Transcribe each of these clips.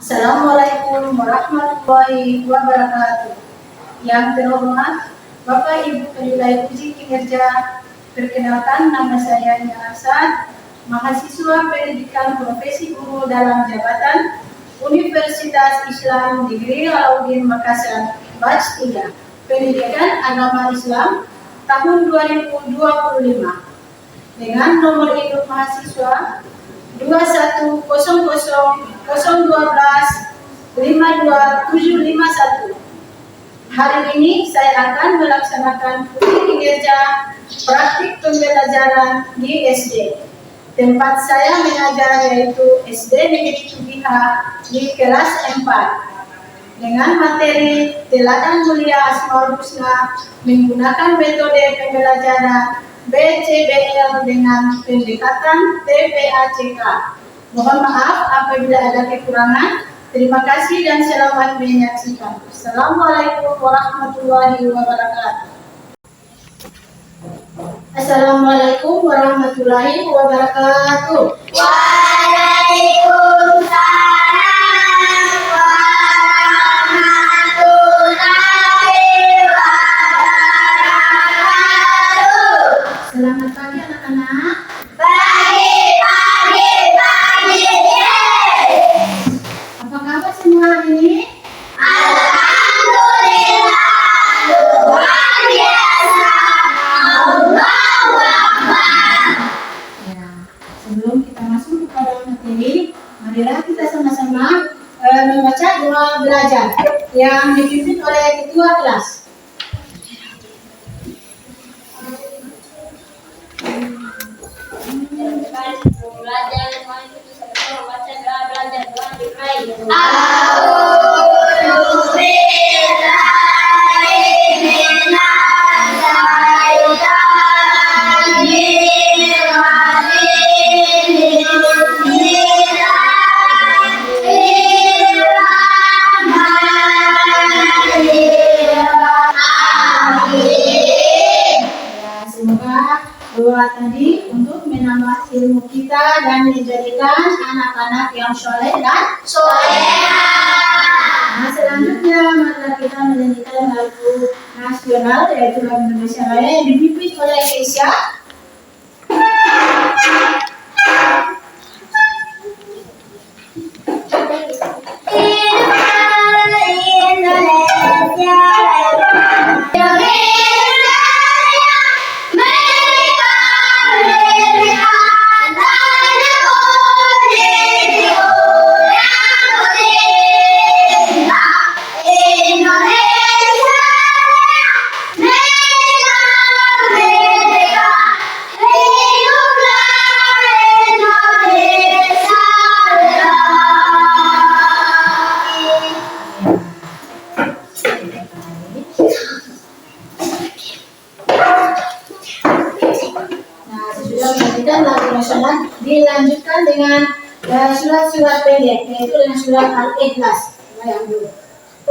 Assalamualaikum warahmatullahi wabarakatuh. Yang terhormat Bapak Ibu Penilai Uji Kinerja, perkenalkan nama saya Nia Arsan, mahasiswa pendidikan profesi guru dalam jabatan Universitas Islam Negeri Alauddin Makassar, Batch 3, Pendidikan Agama Islam tahun 2025. Dengan nomor induk mahasiswa 2100012-52751. Hari ini saya akan melaksanakan uji kinerja praktik pembelajaran di SD. Tempat saya mengajar yaitu SD Negeri 7 di kelas 4. Dengan materi Teladan Mulia Asmaul Husna menggunakan metode pembelajaran BCBL dengan pendekatan TPACK. Mohon maaf apabila ada kekurangan. Terima kasih dan selamat menyaksikan. Assalamualaikum warahmatullahi wabarakatuh. Assalamualaikum warahmatullahi wabarakatuh. Waalaikumsalam warahmatullahi wabarakatuh. Selamat pagi anak-anak. Pagi. Apa kabar semua hari ini? Alhamdulillah, luar biasa. Allahu Akbar. Ya, sebelum kita masuk kepada materi, marilah kita sama-sama membaca doa belajar yang dipimpin oleh ketua kelas. A'udzu billahi minasy syaithanir rajim. Bismillahirrahmanirrahim. Ya, semoga doa tadi untuk menambah ilmu kita dan menjadikan anak-anak yang soleh dan Nah, selanjutnya mari kita menyanyikan lagu nasional yaitu lagu Indonesia Raya yang dipimpin oleh Keisha. Dilanjutkan dengan surat-surat pendek, yaitu dengan surat Al-Ikhlas.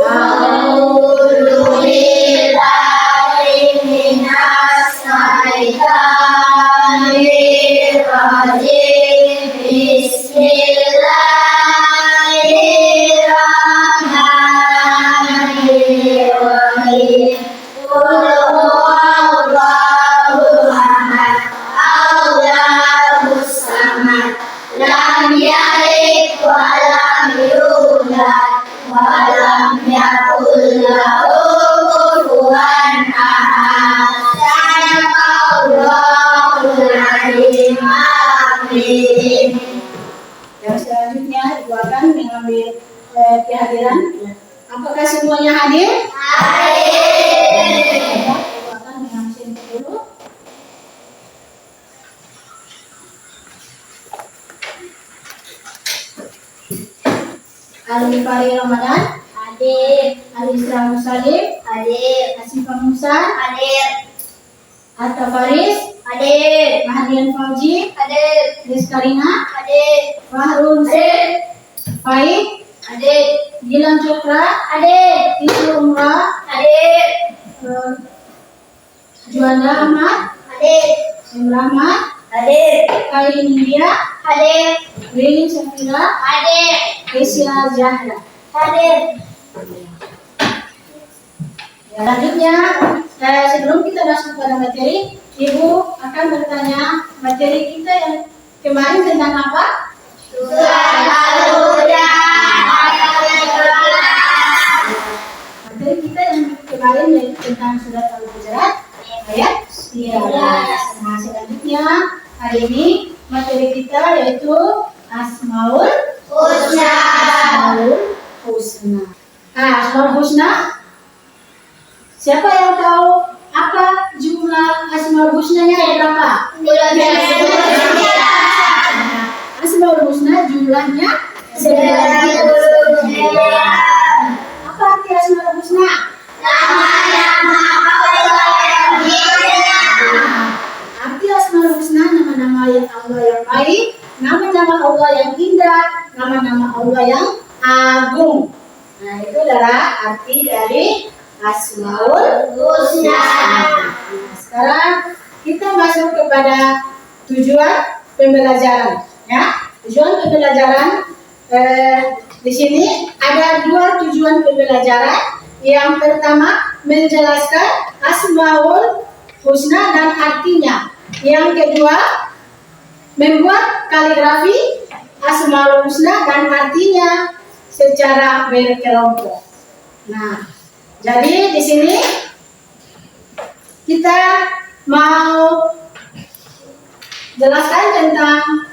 A'udzu billahi minasy syaithanir rajim. Bismillahirrahmanirrahim. Qul huwallahu ahad, Allahus samad, lam yalid wa lam yulad wa lam yakul lahu kufuwan ahad. Sadaqallahul azim. Amin. Yang selanjutnya akan mengambil kehadiran. Apakah semuanya hadir? Hadir. Ibu akan mengambil dulu. Al-Mifari Ramadan, Hadir. Al-Isra Musalim, Hadir. Asifah Musa, Hadir. Atta Faris, Hadir. Mahdian Fauji, Hadir. Rizkarina, Hadir. Fahrun Hadir. Faik, Hadir. Gilang Cokra, Hadir. Isu Umrah, Hadir. Juanda Ahmad, Hadir. Rahmat, Hadir. Khairi Nindya, Hadir. Rini Syafira, Hadir. Asia Zahra. Hadir. Ya, selanjutnya, sebelum kita masuk pada materi, Ibu akan bertanya materi kita yang kemarin tentang apa? Surat Al-Huda ayat 13. Materi kita yang kemarin yaitu tentang surat Al-Hujurat ayat 13. Nah, selanjutnya hari ini materi kita yaitu Asmaul Husna. Asmaul Husna. Asmaul Husna. Siapa yang tahu apa jumlah Asmaul Husnanya berapa? Asmaul Husna jumlahnya 99. Apa arti Asmaul Husna? Nama-nama Allah yang indah. Arti Asmaul Husna nama-nama yang Allah yang baik, nama-nama Allah yang indah, nama-nama Allah yang agung. Nah, itu adalah arti dari Asmaul Husna. Nah, sekarang kita masuk kepada tujuan pembelajaran. Ya, tujuan pembelajaran di sini ada dua tujuan pembelajaran. Yang pertama menjelaskan Asmaul Husna dan artinya. Yang kedua membuat kaligrafi Asmaul Husna dan artinya secara berkelompok. Nah, jadi di sini kita mau jelaskan tentang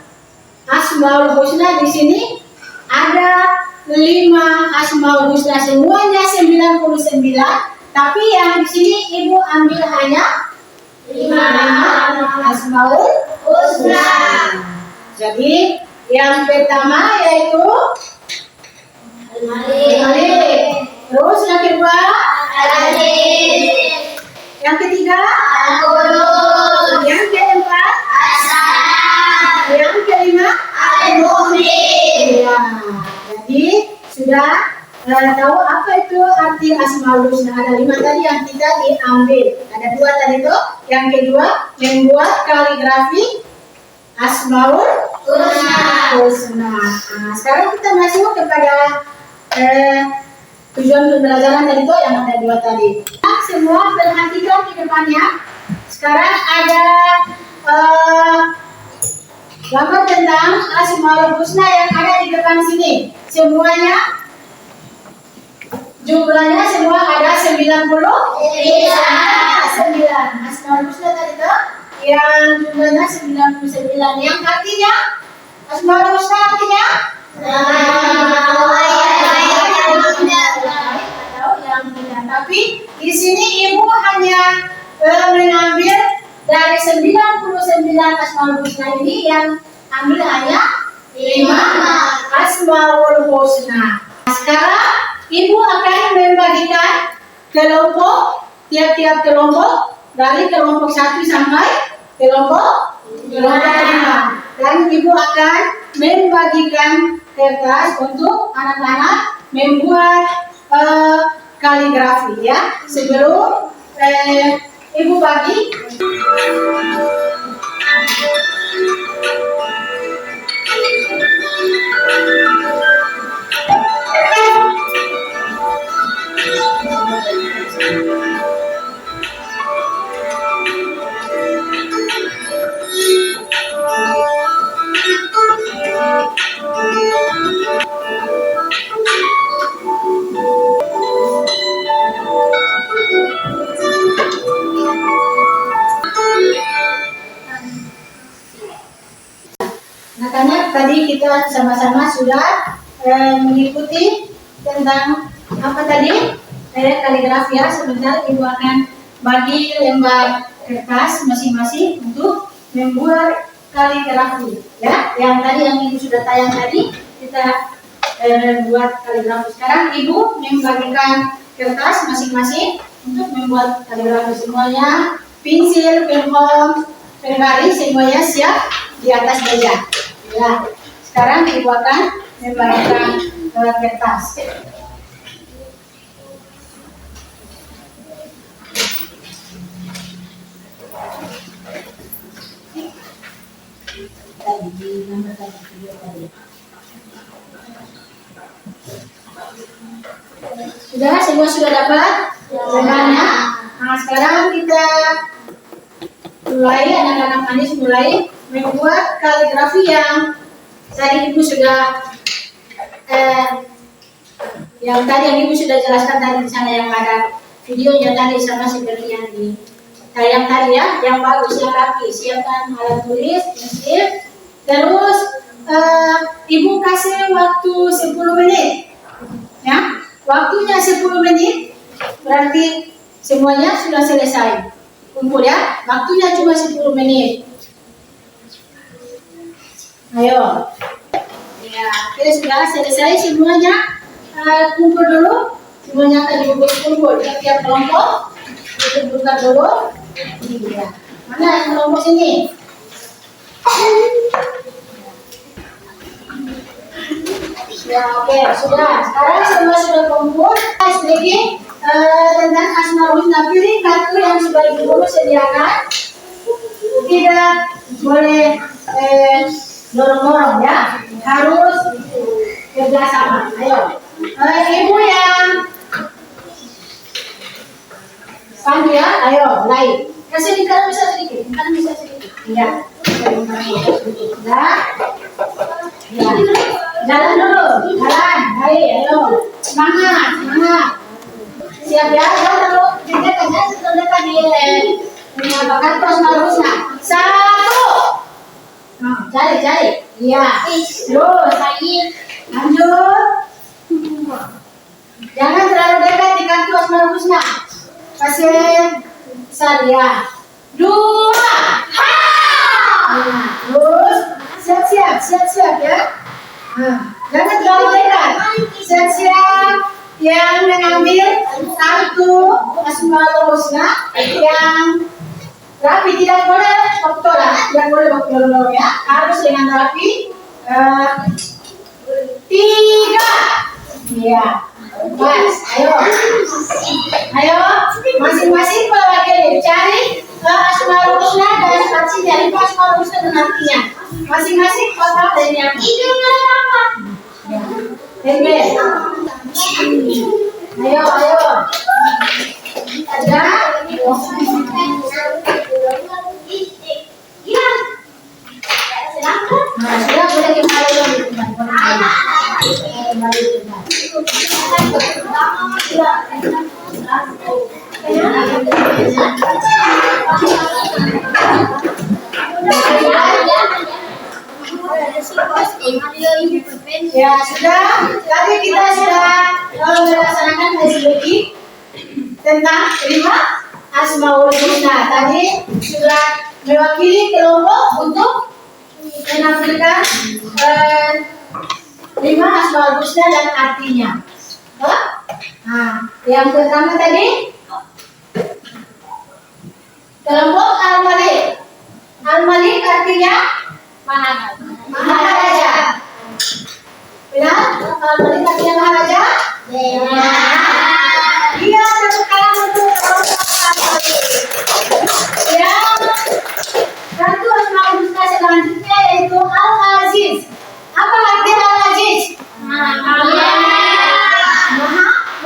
Asmaul Husna. Di sini ada 5 Asmaul Husna, semuanya 99. Tapi yang di sini Ibu ambil hanya 5 Asmaul Husna. Jadi yang pertama yaitu Al-Malik. Terus yang kedua Al-Aziz. yang ketiga Al-Qudus. yang keempat As-Salam. yang kelima Al-Mu'min. ya. Jadi sudah tahu apa itu arti Asmaul Husna. Ada 5 tadi yang kita diambil. Ada 2 tadi tuh. Yang kedua membuat kaligrafi Asmaul Husna. Nah, sekarang kita masuk kepada tujuan pembelajaran tadi tuh yang ada 2 tadi. Nah, semua perhatikan di depannya. Sekarang ada gambar tentang Asmaul Husna yang ada di depan sini. Semuanya jumlahnya semua ada 99. Asmaul Husna tadi tuh yang jumlahnya 99. Yang artinya Asmaul Husna artinya Nama Allah yang indah. atau yang indah. Tapi di sini Ibu hanya mengambil dari 99 Asmaul Husna ini, yang ambil hanya 5 Asmaul Husna. Nah, sekarang Ibu akan membagikan kelompok, tiap-tiap kelompok dari kelompok 1 sampai kelompok 5. Dan Ibu akan membagikan kertas untuk anak-anak membuat kaligrafi ya. Sebelum Ibu bagi, anak-anak tadi kita sama-sama sudah mengikuti tentang apa tadi kaligrafi ya. Sebentar Ibu akan bagi lembar kertas masing-masing untuk membuat kaligrafi ya. Yang tadi yang Ibu sudah tayang tadi kita buat kaligrafi. Sekarang Ibu membagikan kertas masing-masing untuk membuat kaligrafi. Semuanya pensil, penhom, penggaris semuanya siap di atas meja. Ya, sekarang Ibu akan membagikan kertas. video tadi. Sudah, semua sudah dapat gambarnya. Nah, sekarang kita mulai, anak-anak manis mulai membuat kaligrafi yang tadi Ibu sudah yang Ibu sudah jelaskan tadi di sana, yang ada videonya tadi sama seperti yang di tayang tadi ya, yang bagus, yang rapi. Siapkan alat tulis, pensil, terus Ibu kasih waktu 10 menit ya, waktunya 10 menit berarti semuanya sudah selesai kumpul ya, waktunya cuma 10 menit. Ayo ya, oke, sudah selesai semuanya. Kumpul dulu, semuanya akan kumpul tiap kelompok. Kita buka dulu. Iya. Mana yang kelompok sini? Ya, oke, sudah. Sekarang semua sudah kumpul. Sedikit tentang Asmaul Husna. Pilih kartu yang sudah Ibu sediakan. Tidak boleh dorong-dorong ya. Harus kerjasama. Ayo. Ibu yang panggil ya, ayo mulai. Kasih di kanan bisa sedikit, kanan bisa sedikit. Iya. Nah, ya. Jalan dulu, jalan. Ayo, semangat, semangat. Siap ya, jalan dulu. Dekat aja, dekat di menyampaikan Asmaul Husna. 1. Nah, cari. Iya. Terus, lanjut. Jangan terlalu dekat di kartu Asmaul Husna. Kasih Sadia. 2. Nah, terus siap ya. Nah, jangan terlalu dekat. Siap yang mengambil kartu Asmaul Husna yang rapi, tidak boleh waktulah, tidak boleh waktu ya. Harus dengan rapi. 3. Iya. Mas, ayo, masing-masing mewakili. Cari Asmaul Husna dan artinya. Ini Asmaul Husna dan artinya. Masing-masing kotak dan yang apa? Ayo. Ada. Nah, sudah boleh kembali lagi. Ya sudah, tadi kita sudah melaksanakan SBG tentang 5 Asmaul Husna. Tadi sudah mewakili kelompok untuk menampilkan 5 Asmaul Husna dan artinya. Nah, yang pertama tadi kelompok Al-Malik. Al-Malik artinya Maharaja. Benar? Al-Malik artinya Maharaja? Benar. Iya, tepuk tangan untuk kelompok Al-Malik. Ya, kartu Asmaul Husna selanjutnya yaitu Al-Aziz. Apa arti Al-Aziz? Maha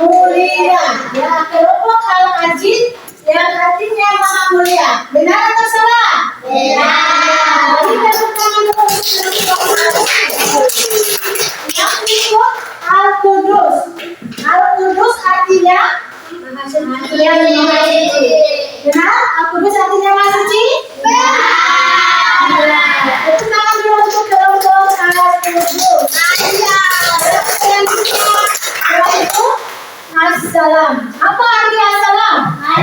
mulia. Ya, kelompok Al-Aziz yang artinya maha mulia. Benar atau salah? Benar. Jadi tepuk tangan dulu. Yang kedua Al-Qudus. Al-Qudus artinya maha suci. Benar? Al-Qudus artinya maha suci? Benar. Tepuk tangan dulu untuk kelompok Al-Qudus. Yaitu Assalam. Apa arti Assalam? Maha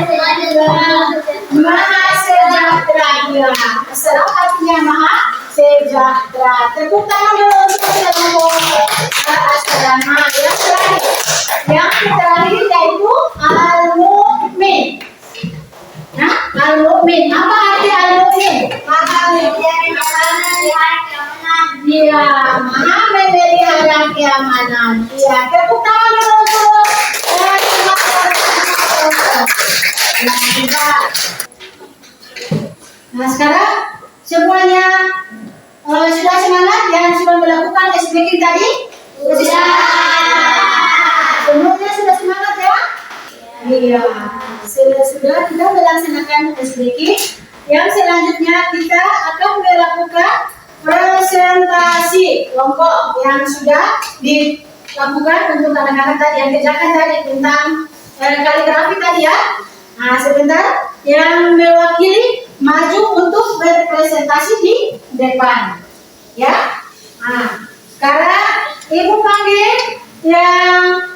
sejahtera. Assalam artinya maha sejahtera. Tepuk tangan dulu untuk kelompok Assalam. Yang terakhir yaitu Al-Mu'min. Nah, Al-Mu'min. Apa arti Al-Mu'min? Maha dia maha memelihara keamanan. Iya, tepuk tangan dulu untuk nah, sekarang semuanya sudah semangat yang sudah melakukan SBQ tadi? Sudah. Semuanya sudah semangat ya? Iya. Sudah kita melaksanakan SBQ. Yang selanjutnya kita akan melakukan presentasi kelompok yang sudah dilakukan untuk anak-anak tadi yang kerjakan tadi tentang kaligrafi tadi ya. Nah, sebentar yang mewakili maju untuk berpresentasi di depan ya. Nah, sekarang ibu panggil yang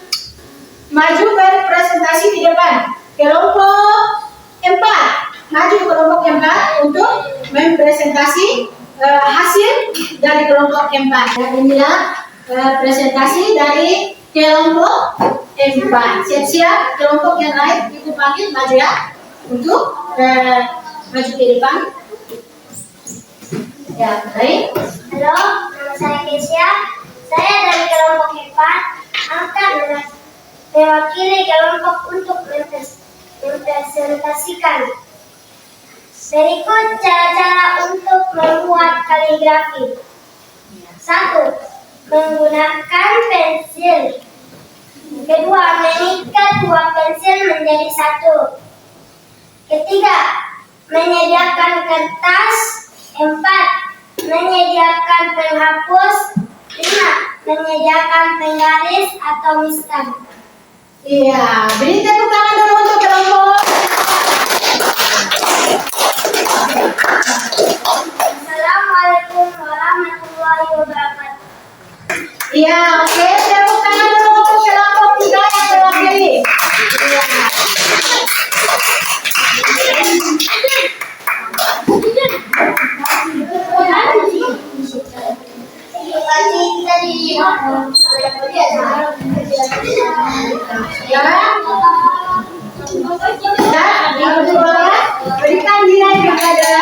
maju berpresentasi di depan kelompok 4, maju kelompok 4 untuk mempresentasi hasil dari kelompok 4. Dan inilah presentasi dari kelompok 4. Siap-siap kelompok yang lain ibu panggil maju ya untuk maju ke depan. Ya, baik. Halo, nama saya Kesia. Saya dari kelompok 4 akan mewakili kelompok untuk mempresentasikan. Berikut cara-cara untuk membuat kaligrafi. 1. Menggunakan pensil. Kedua, mengikat 2 pensil menjadi 1. Ketiga, menyediakan kertas. 4. Menyediakan penghapus. 5. Menyediakan penggaris atau mistan. Iya, beri tepuk tangan dulu untuk kelompok. Assalamualaikum warahmatullahi wabarakatuh. Iya, oke, tepuk tangan dulu untuk kelompok 3 yang mewakili. Iya. Berikan nilai kepada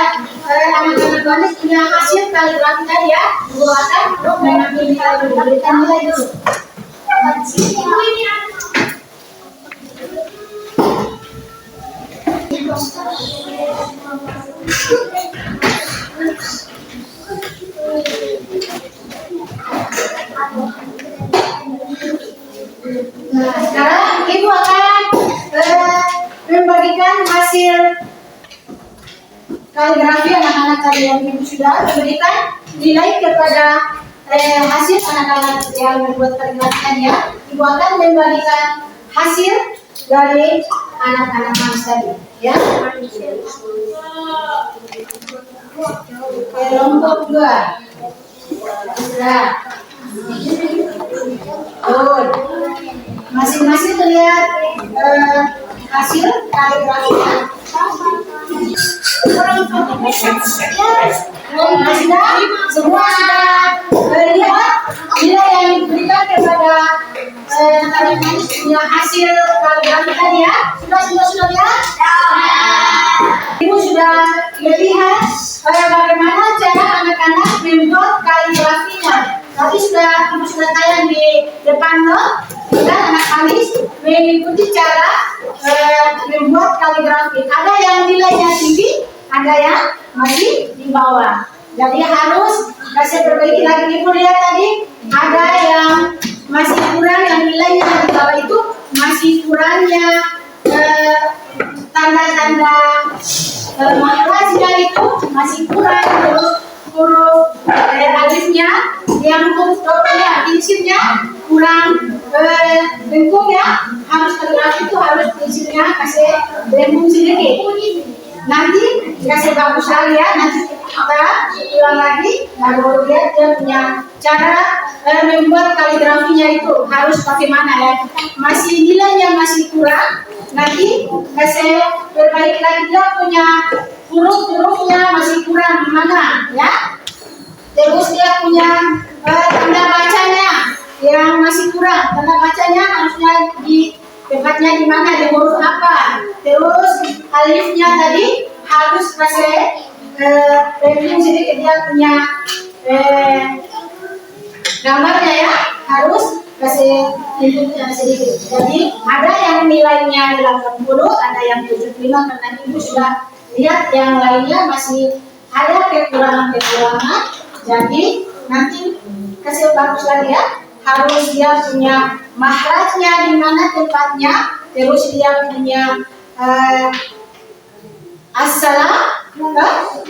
anak-anak manis punya hasil kaligrafi tadi ya. Ibu akan mengambil nilai dulu. Berikan nilai dulu. Nah, sekarang ibu akan membagikan hasil kaligrafi anak-anak tadi yang ibu sudah berikan nilai kepada hasil anak-anak yang membuat kaligrafi ya. Ibu akan membagikan hasil dari anak-anak tadi ya. Kelompok 2 sudah. Masing-masing terlihat hasil kaligrafinya. Semua sudah lihat nilai yang diberikan kepada anak-anak punya hasil kaligrafi tadi ya. Sudah lihat? Ibu sudah melihat bagaimana cara anak-anak membuat kaligrafinya. Tadi ibu sudah tayang di depan dan anak manis mengikuti cara membuat kaligrafi. Ada yang nilainya tinggi, ada yang masih di bawah. Jadi harus kasih perbaiki lagi. Ibu lihat tadi ada yang masih kurang, yang nilainya di bawah itu masih kurangnya tanda-tanda makrasnya itu masih kurang, terus huruf alifnya yang huruf doanya prinsipnya kurang bengkung ya, harus kaligrafi itu harus prinsipnya kasih bengkung sedikit. Nanti kasih bagus lagi ya, nanti kita ulang lagi baru lihat dia punya cara membuat kaligrafinya itu harus bagaimana ya. Masih nilainya masih kurang, nanti kasih perbaiki lagi dia punya huruf-hurufnya masih kurang mana ya. Terus dia punya tanda bacanya yang masih kurang, tanda bacanya harusnya di tempatnya di mana, di huruf apa. Terus alifnya tadi harus kasih review sedikit, dia punya gambarnya ya, harus kasih inputnya sedikit. Jadi ada yang nilainya 80, ada yang 75 karena ibu sudah lihat yang lainnya masih ada kekurangan-kekurangan. Jadi nanti kasih bagus lagi ya. Harus dia punya mahrajnya di mana tempatnya, terus dia punya assalam,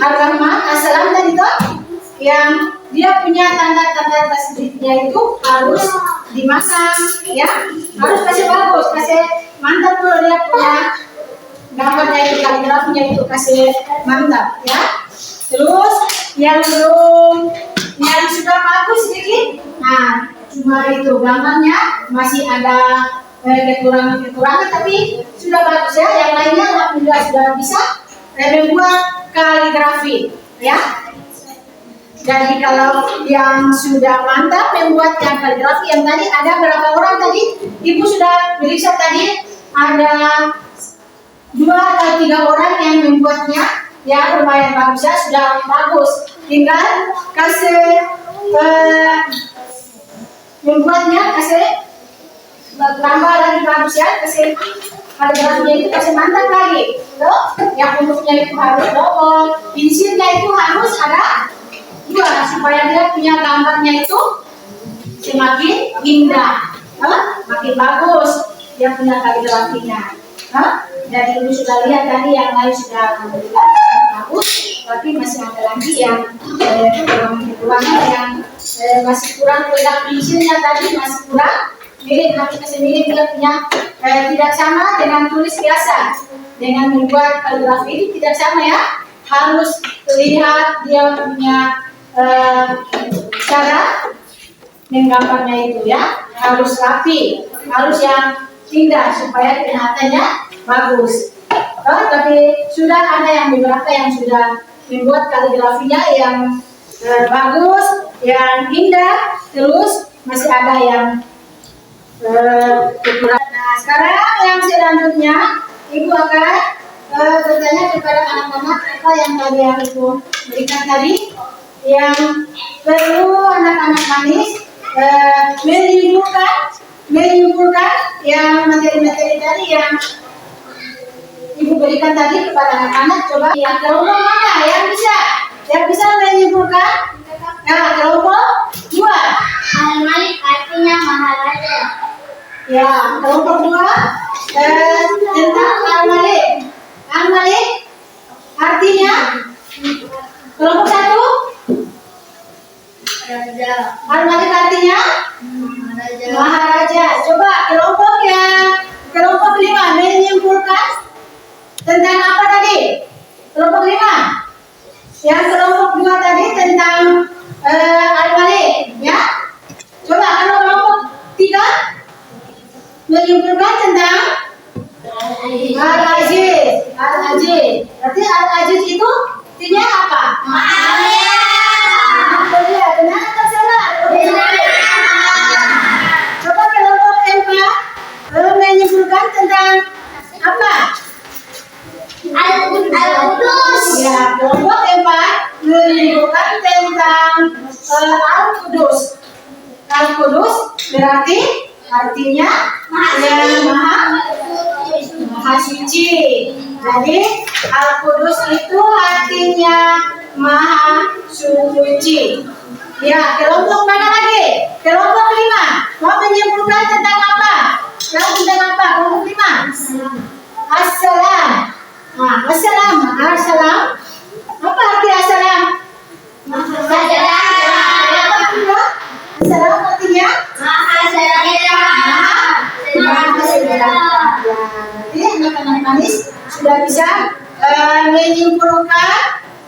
ar-rahman, assalam tadi tuh, yang dia punya tanda-tanda tasbihnya itu harus dimasang, ya, harus kasih bagus, kasih mantap dulu dia punya gambarnya itu, kaligrafinya itu kasih mantap, ya. Terus yang belum, yang sudah bagus sedikit, nah cuma itu gambarnya masih ada kekurangan-kekurangan, tapi sudah bagus ya. Yang lainnya alhamdulillah sudah bisa membuat kaligrafi, ya. Jadi kalau yang sudah mantap membuat yang kaligrafi, yang tadi ada berapa orang tadi? Ibu sudah periksa tadi ada 2 atau 3 orang yang membuatnya, ya lumayan bagus ya, sudah bagus. Tinggal kasih membuatnya, kasih tambah lagi bagus ya, kasih kaligrafinya itu kasih mantap lagi. Tuh, yang bentuknya itu harus double, pensilnya itu harus ada 2 supaya dia punya gambarnya itu semakin indah, makin bagus dia punya kaligrafinya. Jadi ibu sudah lihat tadi yang lain sudah alhamdulillah bagus, tapi masih ada lagi yang kekurangan yang masih kurang, pegang pensilnya tadi masih kurang, mirip, harus kasih mirip dia punya tidak sama dengan tulis biasa. Dengan membuat kaligrafi ini tidak sama ya, harus lihat dia punya cara menggambarnya itu ya, harus rapi, harus yang indah supaya kelihatannya bagus. Tapi sudah ada yang beberapa yang sudah membuat kaligrafinya yang bagus, yang indah, terus masih ada yang kekurangan. Nah, sekarang yang selanjutnya ibu akan bertanya kepada anak-anak apa yang tadi yang ibu berikan tadi, yang perlu anak-anak manis menyimpulkan yang materi-materi tadi yang ibu berikan tadi kepada anak-anak. Coba yang kelompok mana yang bisa menyimpulkan? Nah, kelompok 2. Al-Malik artinya maharaja. Ya, kelompok 2 tentang Al-Malik. Al-Malik artinya kelompok 1. Raja. Al-Malik artinya Maharaja. Coba kelompok 5 menyimpulkan tentang apa tadi? Kelompok 5. Yang kelompok 2 tadi tentang Al-Malik, ya. Coba kalau kelompok 3 menyimpulkan tentang Al-Aziz. Al-Aziz. Berarti Al-Aziz itu artinya apa? Mulia. Benar atau salah? Coba kelompok 4 menyimpulkan tentang apa? Al-Qudus. Ya, kelompok 4 menyimpulkan tentang Al-Qudus. Al-Qudus berarti artinya yang maha suci. Jadi Al-Qudus itu artinya maha suci. Ya, kelompok mana lagi? Kelompok 5 mau menyimpulkan tentang apa? Tentang apa? Kelompok 5. Assalam. Nah, assalam. Assalam. Apa arti assalam? Assalam artinya Jadi anak-anak manis sudah bisa menyimpulkan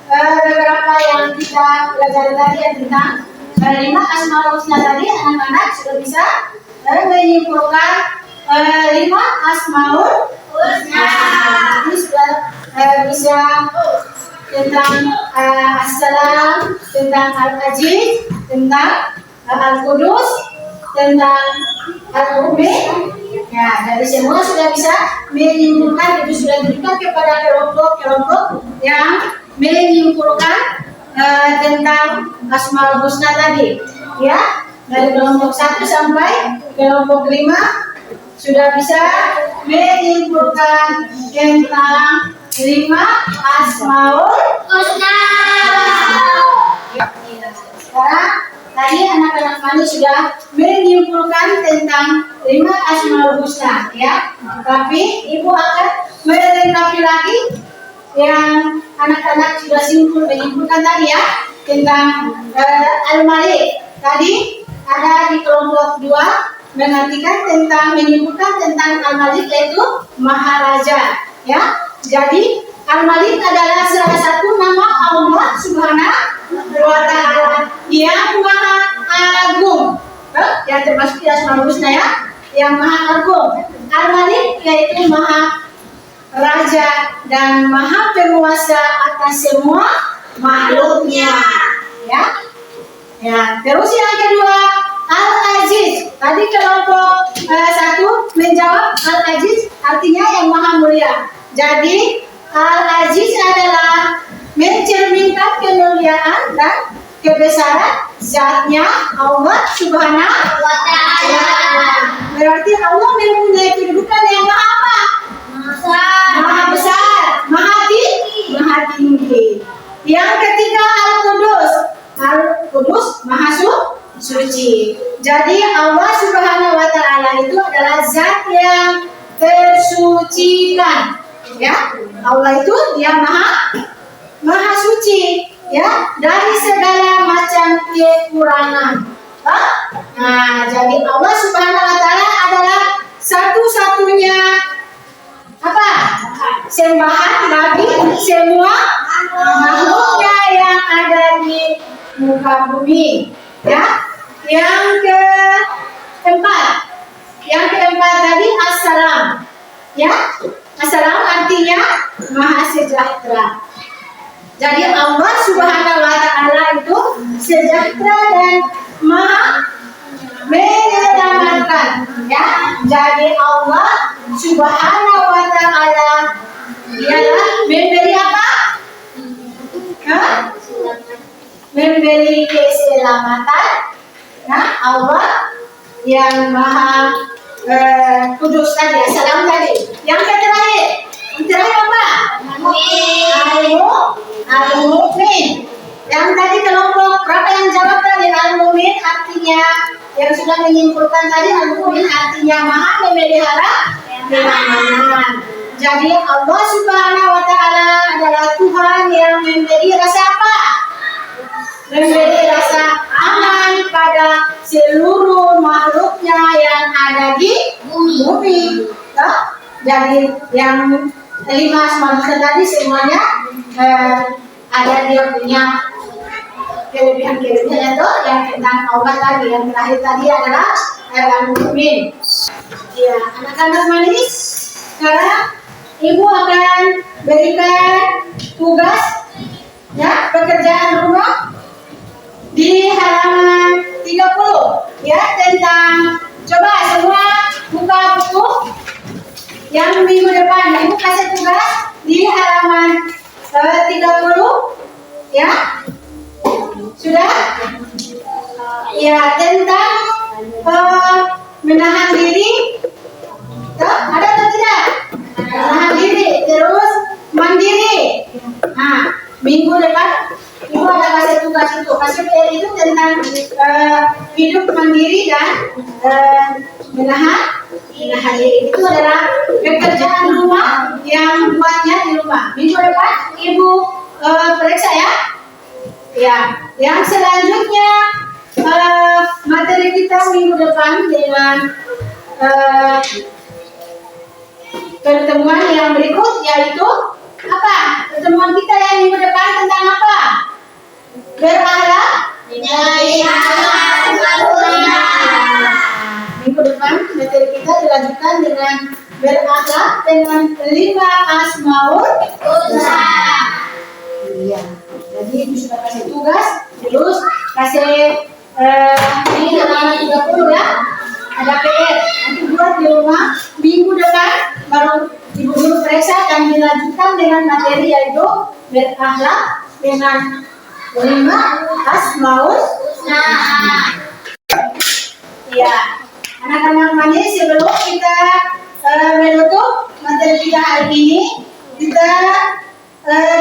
beberapa yang kita belajar tadi ya, tentang 5 Asmaul Husna tadi. Anak-anak sudah bisa menyimpulkan 5 Asmaul Husna. Jadi sudah bisa tentang Assalam, tentang Al-Aziz, tentang Al-Qudus, tentang Al-Umi. Ya, dari semua sudah bisa menyimpulkan, itu sudah diberikan kepada kelompok-kelompok yang menyimpulkan tentang Asmaul Husna tadi. Ya, dari kelompok 1 sampai kelompok 5 sudah bisa menyimpulkan tentang 5 Asmaul Husna. Sekarang tadi anak-anak manis sudah menyimpulkan tentang 5 Asmaul Husna, ya. Tapi ibu akan melengkapi lagi yang anak-anak sudah menyimpulkan tadi, ya, tentang Al-Malik. Tadi ada di kelompok 2 menyimpulkan tentang Al-Malik, yaitu Maharaja, ya. Jadi Al-Malik adalah salah satu nama Allah Subhanahu wa Ta'ala yang Maha Agung, yang termasuk di Asmaul Husna, ya, yang Maha Agung. Al-Malik yaitu Maha Raja dan Maha Penguasa atas semua makhluknya, ya. Ya, terus yang kedua Al-Aziz. Tadi kelompok 1 menjawab Al-Aziz artinya yang Maha Mulia. Jadi Al-Aziz adalah mencerminkan kemuliaan dan kebesaran zatnya Allah Subhanahu wa Ta'ala. Berarti Allah mempunyai kedudukan yang maha apa? Maha besar, maha tinggi. Yang ketiga Al-Qudus. Al-Qudus maha suci. Jadi Allah Subhanahu wa Ta'ala itu adalah zat yang tersucikan, ya. Allah itu dia maha suci, ya, dari segala macam kekurangan. Nah, jadi Allah Subhanahu wa Ta'ala adalah satu-satunya apa? Sembahan bagi semua makhluknya yang ada di muka bumi, ya. Yang keempat tadi Assalam, ya. Assalam artinya maha sejahtera. Jadi Allah Subhanahu wa Ta'ala itu sejahtera dan maha menyelamatkan, ya. Jadi Allah Subhanahu wa Ta'ala ialah memberi apa? Memberi keselamatan. Nah, Allah yang maha kudus tadi, Assalam tadi. Yang terakhir apa? Al-Mu'min. Yang tadi kelompok berapa yang jawab tadi? Al-Mu'min artinya yang sudah menyimpulkan tadi, Al-Mu'min artinya maha memelihara keamanan. Jadi Allah Subhanahu wa Ta'ala adalah Tuhan yang memberi rasa apa? Memberi rasa aman pada seluruh makhluknya yang ada di bumi. Jadi yang 5 Asmaul Husna tadi semuanya ada dia punya kelebihan-kelebihan itu yang tentang Allah tadi. Yang terakhir tadi adalah Al-Mu'min. Ya, anak-anak manis, sekarang ibu akan berikan tugas, ya, pekerjaan rumah di halaman 30, ya, tentang, coba semua buka buku yang minggu depan ibu kasih tugas di halaman 30, ya. Sudah? Ya, tentang menahan diri. Ada atau tidak? Menahan diri, terus mandiri. Nah, minggu depan ibu ada kasih tugas itu. Kasih PR itu tentang hidup mandiri dan menahan diri. Itu adalah pekerjaan rumah yang buatnya di rumah. Minggu depan ibu periksa, ya. Ya, yang selanjutnya materi kita minggu depan dengan pertemuan yang berikut, yaitu apa? Pertemuan kita yang minggu depan tentang apa? Berakhlak minggu depan materi kita dilanjutkan dengan berakhlak dengan 5 Asmaul Husna. Iya. Jadi ibu sudah kasih tugas, terus kasih ini halaman 30, ya. Ada PR, nanti buat di rumah. Minggu depan baru ibu guru periksa dan dilanjutkan dengan materi yaitu berakhlak dengan 5 Asmaul Husna. Ya, anak-anak manis, sebelum kita menutup materi kita hari ini, kita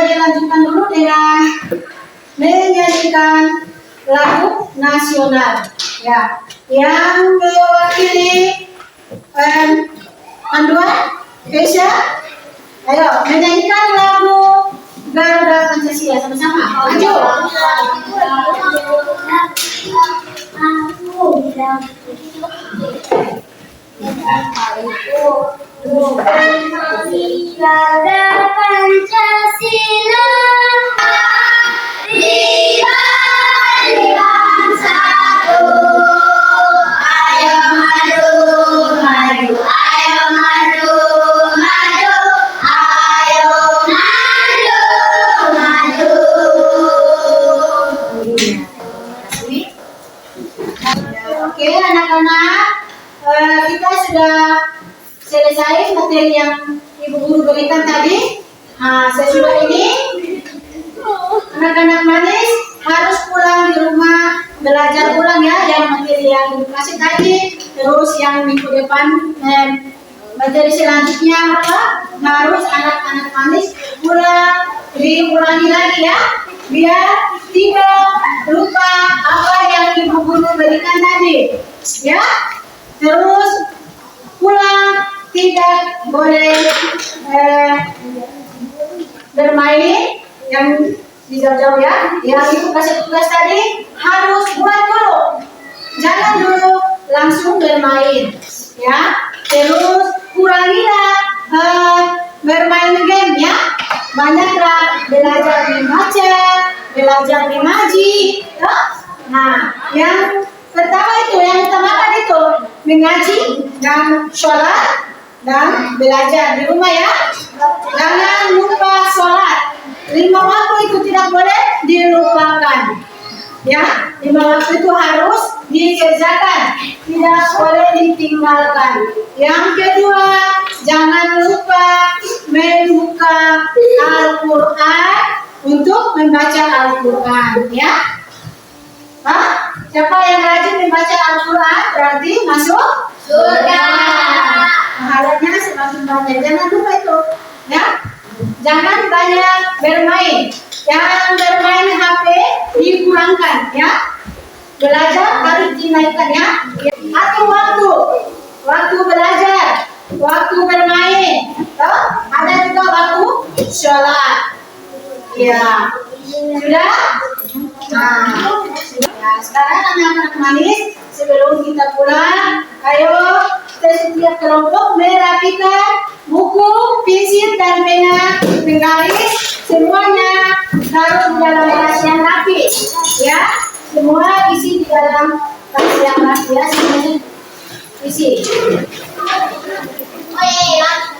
dilanjutkan dulu dengan menyanyikan lagu nasional. Ya, yang mewakili Anduan, Keisha, ayo menyanyikan lagu Garuda Pancasila sama-sama. Maju. Garuda Pancasila, Lima satu, ayo maju, maju, ayo maju, maju, ayo maju, maju. Oke anak-anak, kita sudah selesai materi yang Ibu Guru berikan tadi. Nah, sesudah ini anak-anak manis harus pulang di rumah belajar ulang ya yang materi yang Ibu kasih tadi. Terus yang minggu depan materi selanjutnya apa? Harus anak-anak manis pulang diulangi lagi ya, biar tidak lupa apa yang Ibu Guru berikan tadi ya. Terus pulang tidak boleh bermain yang di jauh-jauh ya. Yang Ibu kasih tugas tadi harus buat dulu, jangan dulu langsung bermain ya. Terus kurangilah bermain game ya, banyaklah belajar membaca, belajar mengaji ya. Nah, yang pertama itu, yang utamakan itu mengaji dan sholat dan belajar di rumah ya. Jangan lupa sholat. 5 waktu itu tidak boleh dilupakan ya. 5 waktu itu harus dikerjakan, tidak boleh ditinggalkan. Yang kedua, jangan lupa membuka Al-Quran untuk membaca Al-Quran ya. Hah? Siapa yang rajin membaca Al-Quran berarti masuk surga. Pahalanya semakin banyak. Jangan lupa itu ya. Jangan banyak bermain. Yang bermain HP dikurangkan ya. Belajar harus dinaikkan ya. Atur waktu belajar, waktu bermain. Ada juga waktu sholat. Ya, sudah. Nah, ya, sekarang anak-anak manis, sebelum kita pulang, ayo setiap kelompok merapikan buku, pensil dan pena, penggaris, semuanya taruh di dalam tas yang rapi, ya. Semua isi di dalam tas yang rapi ya, semuanya isi.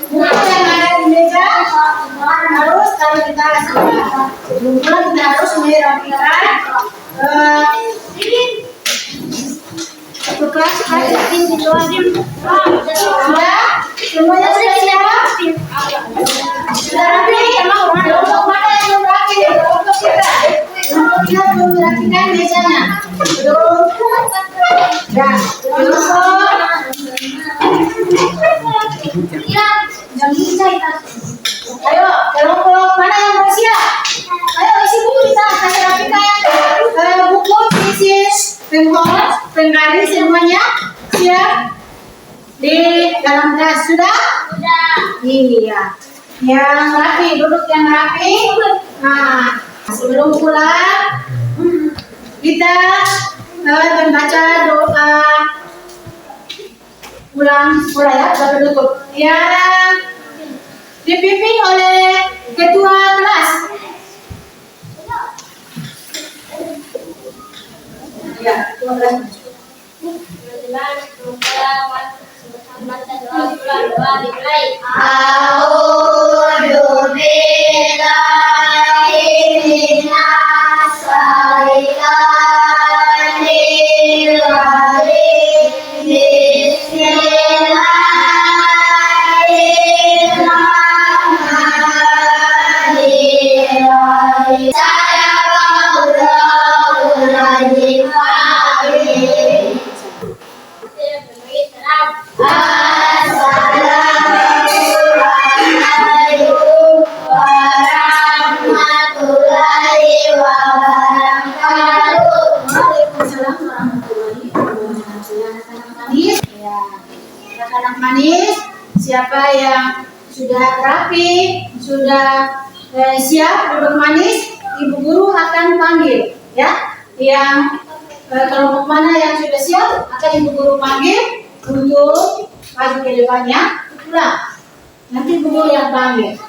Buku yang ada di meja harus taruh di tas. Sebelum pulang kita harus merapikan. Satu kelas ajakin gitu aja. Sudah? Semuanya sudah siap? Sudah rapi? Kelompok mana yang belum rapi? Kelompok kita. Kelompok kita belum merapikan mejanya. Belum. Ya, kelompok. Jam bisa kita. Ayo, kelompok mana yang belum siap? Ayo isi buku kita, kasih rapikan. Buku, pensil, penghormat, penggaris semuanya siap di dalam tas. Sudah? Sudah. Iya. Yang rapi, duduk yang rapi. Nah, sebelum pulang kita membaca doa pulang sekolah ya, sudah penutup. Yang dipimpin oleh ketua kelas. Ya, ketua kelas. A'udzu billahi minas syaitonir rajim. Bismillahirrahmanirrahim. manis. Siapa yang sudah rapi, sudah siap duduk manis, ibu guru akan panggil, ya. Yang kelompok mana yang sudah siap akan ibu guru panggil untuk maju ke depannya. Itulah nanti ibu guru yang panggil.